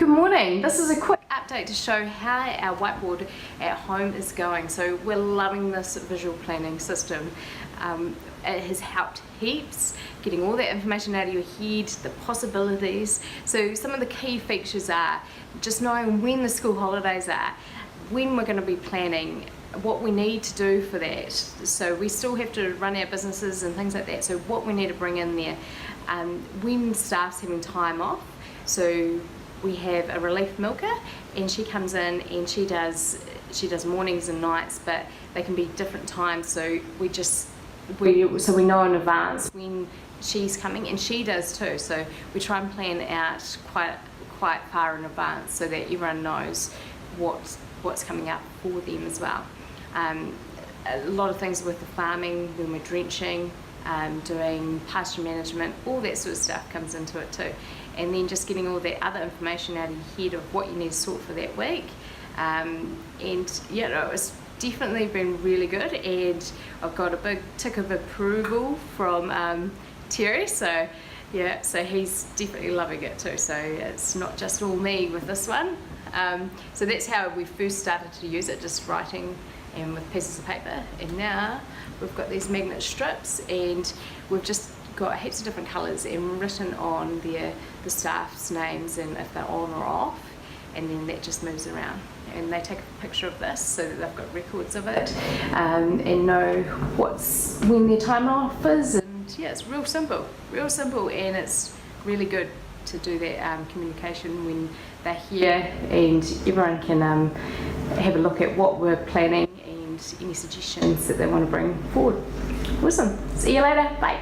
Good morning. This is a quick update to show how our whiteboard at home is going. So we're loving this visual planning system. It has helped heaps, getting all that information out of your head, the possibilities. So some of the key features are just knowing when the school holidays are, when we're going to be planning, what we need to do for that. So we still have to run our businesses and things like that, so what we need to bring in there. When staff's having time off, so we have a relief milker and she comes in and she does mornings and nights, but they can be different times, so we know in advance when she's coming, and she does too, so we try and plan out quite far in advance so that everyone knows what's coming up for them as well. A lot of things with the farming, when we're drenching, doing pasture management, all that sort of stuff comes into it too. And then just getting all that other information out of your head of what you need to sort for that week. And yeah, no, it's definitely been really good, and I've got a big tick of approval from Terry, so yeah, so he's definitely loving it too, so it's not just all me with this one. So that's how we first started to use it, just writing and with pieces of paper, and now we've got these magnet strips and we've just got heaps of different colours and written on there the staff's names and if they're on or off, and then that just moves around and they take a picture of this so that they've got records of it and know when their time off is. And yeah, it's real simple, and it's really good to do that communication when they're here, and everyone can have a look at what we're planning and any suggestions that they want to bring forward. Awesome. See you later. Bye.